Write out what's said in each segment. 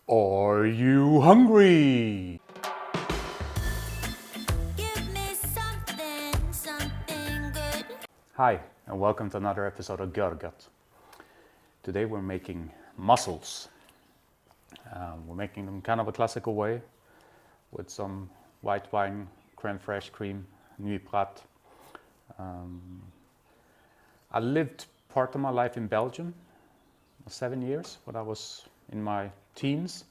Are you hungry? Give me something good. Hi, and welcome to another episode of Görgött. Today we're making mussels. We're making them kind of a classical way with some white wine, crème fraîche cream, Noilly Prat. I lived part of my life in Belgium, 7 years when I was in my teens.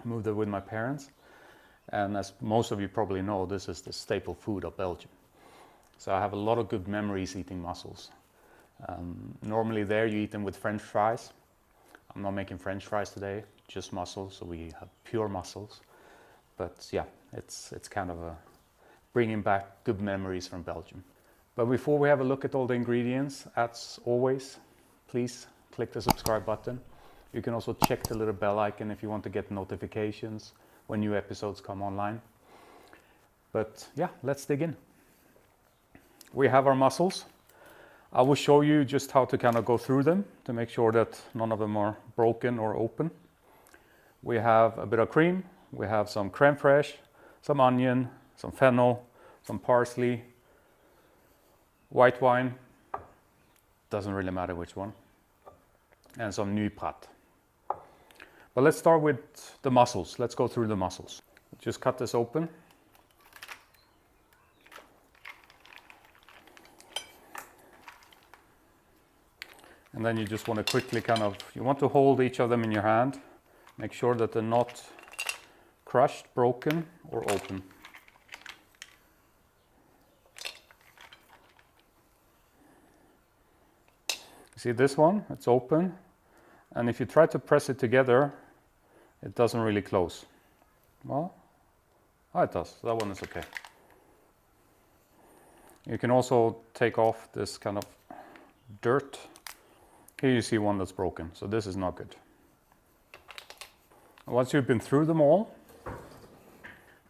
Moved there with my parents, and as most of you probably know, this is the staple food of Belgium. So I have a lot of good memories eating mussels. Normally there you eat them with French fries. I'm not making French fries today, just mussels, so we have pure mussels. But yeah, it's kind of a bringing back good memories from Belgium. But before we have a look at all the ingredients, as always, please click the subscribe button. You can also check the little bell icon if you want to get notifications when new episodes come online. But yeah, let's dig in. We have our mussels. I will show you just how to kind of go through them to make sure that none of them are broken or open. We have a bit of cream. We have some crème fraîche, some onion, some fennel, some parsley, white wine, doesn't really matter which one, and some Noilly Prat. But let's start with the mussels. Let's go through the mussels. Just cut this open. And then you just want to quickly you want to hold each of them in your hand. Make sure that they're not crushed, broken, or open. See this one? It's open. And if you try to press it together, it doesn't really close. Well, it does. That one is okay. You can also take off this kind of dirt. Here you see one that's broken, so this is not good. Once you've been through them all,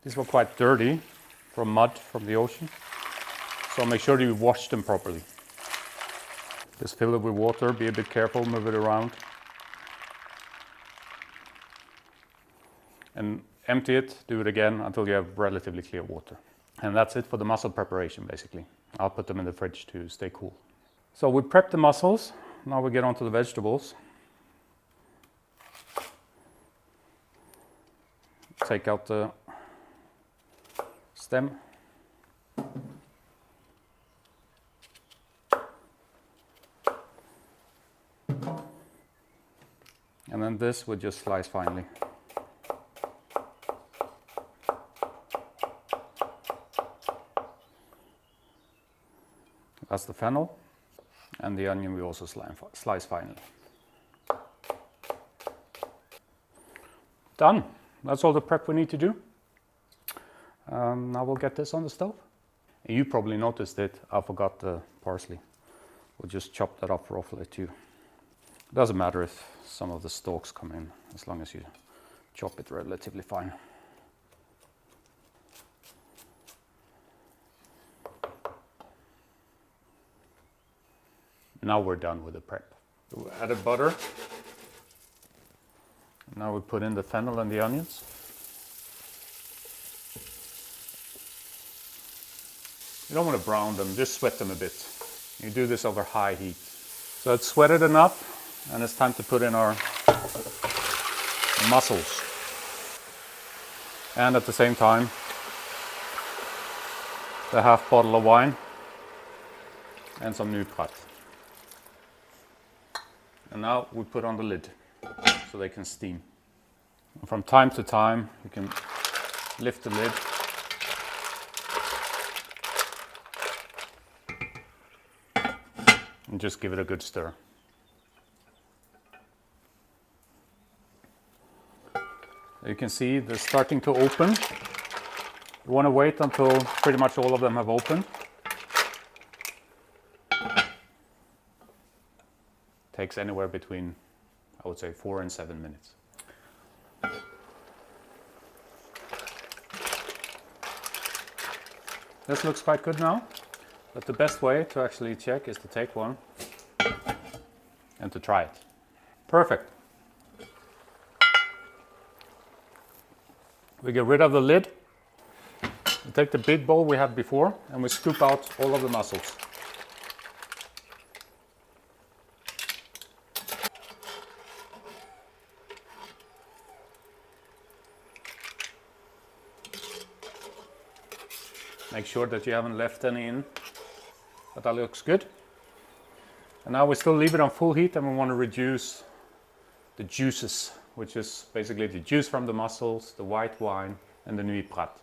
these were quite dirty from mud from the ocean, so make sure you wash them properly. Just fill it with water, be a bit careful, move it around. And empty it, do it again until you have relatively clear water. And that's it for the mussel preparation basically. I'll put them in the fridge to stay cool. So we prepped the mussels, now we get on to the vegetables. Take out the stem. And then this we just slice finely. That's the fennel, and the onion we also slice finely. Done. That's all the prep we need to do. Now we'll get this on the stove. And you probably noticed it, I forgot the parsley. We'll just chop that up roughly too. It doesn't matter if some of the stalks come in, as long as you chop it relatively fine. Now we're done with the prep. We added butter. Now we put in the fennel and the onions. You don't want to brown them, just sweat them a bit. You do this over high heat. So it's sweated enough, and it's time to put in our mussels. And at the same time, the half bottle of wine and some Noilly Prat. And now we put on the lid so they can steam. And from time to time you can lift the lid and just give it a good stir. You can see they're starting to open. You want to wait until pretty much all of them have opened. Takes anywhere between, I would say, 4 and 7 minutes. This looks quite good now, but the best way to actually check is to take one and to try it. Perfect. We get rid of the lid. We take the big bowl we had before and we scoop out all of the mussels. Make sure that you haven't left any in, but that looks good. And now we still leave it on full heat and we want to reduce the juices, which is basically the juice from the mussels, the white wine and the Noilly Prat.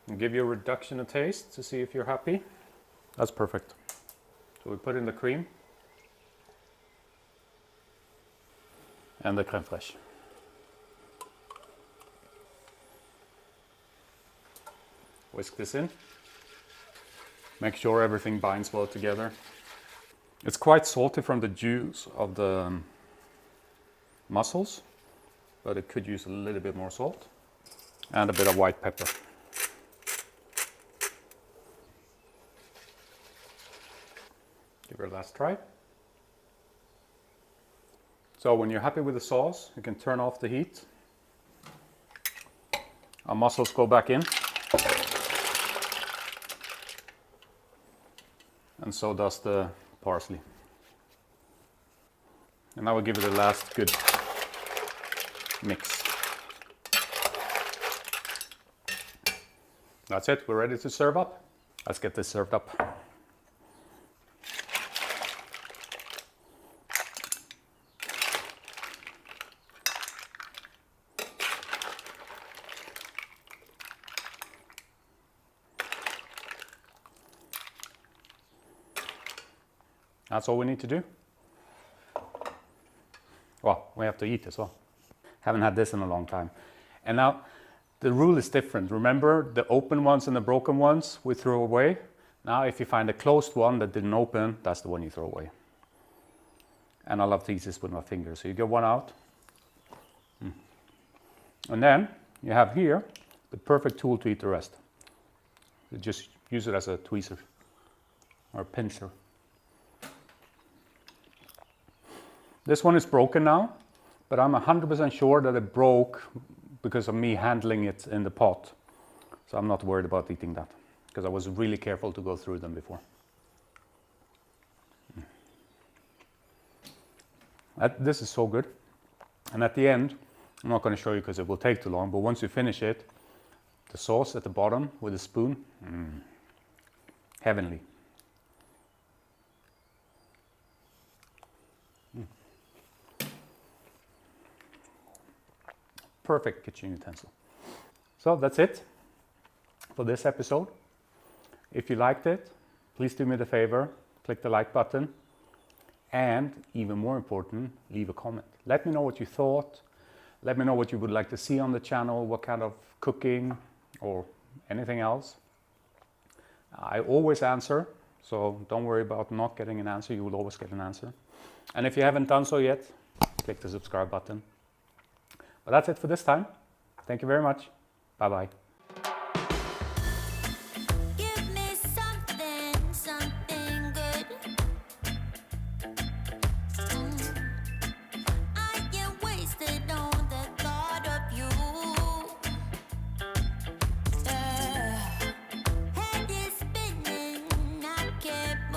And give you a reduction of taste to see if you're happy. That's perfect. So we put in the cream and the Crème Fraîche. Whisk this in. Make sure everything binds well together. It's quite salty from the juice of the mussels, but it could use a little bit more salt and a bit of white pepper. Give it a last try. So when you're happy with the sauce, you can turn off the heat. Our mussels go back in. And so does the parsley. And now we'll give it a last good mix. That's it, we're ready to serve up. Let's get this served up. That's all we need to do. Well, we have to eat as well. Haven't had this in a long time. And now the rule is different. Remember the open ones and the broken ones we threw away? Now if you find a closed one that didn't open, that's the one you throw away. And I love to eat this with my fingers. So you get one out. And then you have here the perfect tool to eat the rest. You just use it as a tweezer or a pincher. This one is broken now, but I'm 100% sure that it broke because of me handling it in the pot. So I'm not worried about eating that, because I was really careful to go through them before. This is so good. And at the end, I'm not going to show you because it will take too long, but once you finish it, the sauce at the bottom with a spoon, heavenly. Perfect kitchen utensil. So that's it for this episode. If you liked it, please do me the favor, click the like button, and even more important, leave a comment. Let me know what you thought. Let me know what you would like to see on the channel, what kind of cooking or anything else. I always answer, so don't worry about not getting an answer. You will always get an answer. And if you haven't done so yet, click the subscribe button. But that's it for this time. Thank you very much. Bye-bye.